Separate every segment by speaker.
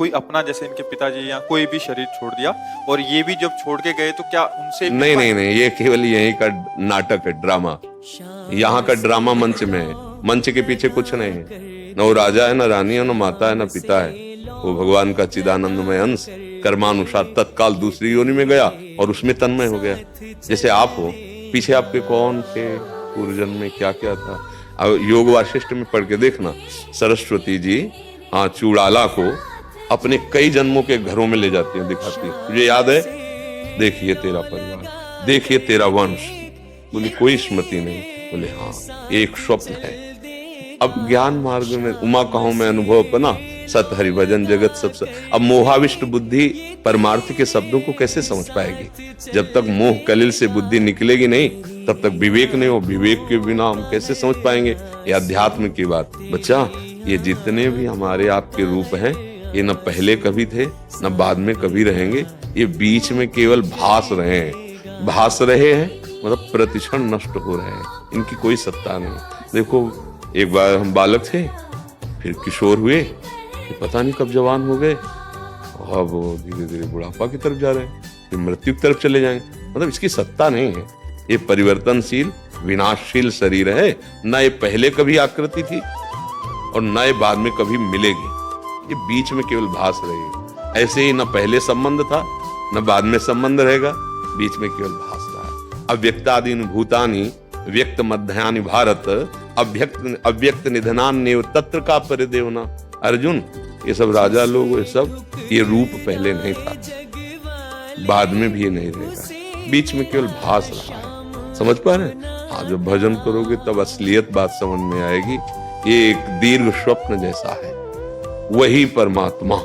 Speaker 1: कोई अपना, जैसे इनके पिताजी या कोई भी शरीर छोड़ दिया और ये भी जब छोड़ के गए तो क्या उनसे
Speaker 2: नहीं नहीं नहीं, ये केवल यहीं का नाटक है, ड्रामा। यहाँ का ड्रामा मंच में है, मंच के पीछे कुछ नहीं है। न वो राजा है, न रानी है, न माता है, न पिता है। वो भगवान का चिदानंदमय अंश कर्मानुसार तत्काल दूसरी योनि में गया और उसमें तन्मय हो गया। जैसे आप हो, पीछे आपके कौन थे, पूर्व जन्म में क्या क्या था। अब योग वाशिष्ठ में पढ़ के देखना, सरस्वती जी हाँ चूड़ाला को अपने कई जन्मों के घरों में ले जाती है, दिखाती है। तुझे याद है, देखिए तेरा परिवार, देखिए तेरा वंश। बोली कोई स्मृति नहीं। बोले हाँ, एक स्वप्न है। अब ज्ञान मार्ग में उमा कहूं मैं अनुभव अपना, सत हरि भजन जगत सब। अब मोहाविष्ट बुद्धि परमार्थ के शब्दों को कैसे समझ पाएगी? जब तक मोह कलिल से बुद्धि निकलेगी नहीं, तब तक विवेक नहीं हो। विवेक के बिना हम कैसे समझ पाएंगे ये अध्यात्म की बात? बच्चा, ये जितने भी हमारे आपके रूप हैं, ये न पहले कभी थे न बाद में कभी रहेंगे। ये बीच में केवल भास रहे हैं। भास रहे हैं मतलब प्रतिक्षण नष्ट हो रहे हैं, इनकी कोई सत्ता नहीं। देखो, एक बार हम बालक थे, फिर किशोर हुए, फिर पता नहीं कब जवान हो गए, और वो धीरे धीरे बुढ़ापा की तरफ जा रहे हैं, फिर मृत्यु की तरफ चले जाएंगे। मतलब इसकी सत्ता नहीं है। ये परिवर्तनशील विनाशशील शरीर है। न ये पहले कभी आकृति थी और न ये बाद में कभी मिलेगी। ये बीच में केवल भास रहेगी। ऐसे ही न पहले संबंध था न बाद में संबंध रहेगा, बीच में केवल भास रहा है। अव्यक्तादीन भूतानि व्यक्त मध्यानि भारत, अव्यक्त निधनान्येव तत्र का परिदेवना। अर्जुन, ये सब राजा लोग, ये सब, ये रूप पहले नहीं था, बाद में भी ये नहीं रहेगा, बीच में केवल भास रहा है। समझ पा रहे? हाँ, जब भजन करोगे तब असलियत बात समझ में आएगी। ये एक दीर्घ स्वप्न जैसा है। वही परमात्मा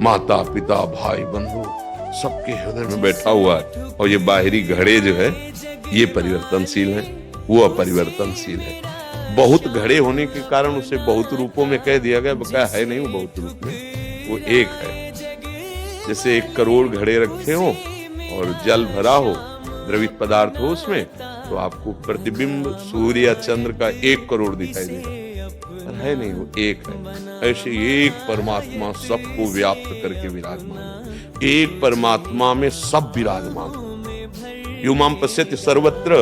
Speaker 2: माता पिता भाई बंधु सबके हृदय में बैठा हुआ है। और ये बाहरी घड़े जो है ये परिवर्तनशील है, वो अपरिवर्तनशील है। बहुत घड़े होने के कारण उसे बहुत रूपों में कह दिया गया, बकाया है नहीं वो बहुत रूप में, वो एक है। जैसे 1 करोड़ घड़े रखे हो और जल भरा हो, द्रवित पदार्थ हो उसमें, तो आपको प्रतिबिंब सूर्य या चंद्र का 1 करोड़ दिखाई देगा, पर है नहीं, वो एक है। ऐसे एक परमात्मा सबको व्याप्त करके विराजमान, एक परमात्मा में सब विराजमान। युमाम पश्यति सर्वत्र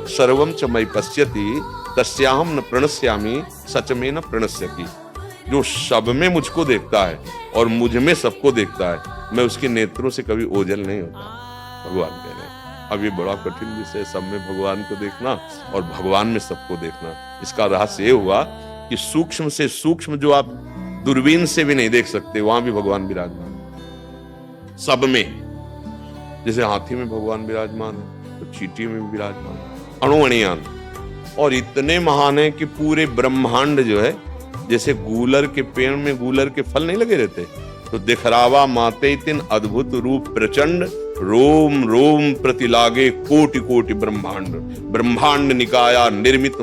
Speaker 2: सर्वम च मयि पश्यति तस्याहम न प्रणश्यामि सच में न प्रणश्यति। जो सब में मुझको देखता है और मुझ में सबको देखता है, मैं उसके नेत्रों से कभी ओझल नहीं होता, भगवान कह रहे हैं। अब ये बड़ा कठिन विषय है, सब में भगवान को देखना और भगवान में सबको देखना। इसका रहस्य ये हुआ कि सूक्ष्म से सूक्ष्म जो आप दूरबीन से भी नहीं देख सकते, वहां भी भगवान विराजमान सब में। जैसे हाथी में भगवान विराजमान है, तो चींटी में भी विराजमान है, अणुअणियान। और इतने महान है कि पूरे ब्रह्मांड जो है, जैसे गूलर के पेड़ में गूलर के फल नहीं लगे रहते, तो दिखरावा माते तिन अद्भुत रूप प्रचंड, रोम रोम प्रति लागे कोटि कोटि ब्रह्मांड। ब्रह्मांड निकाया निर्मित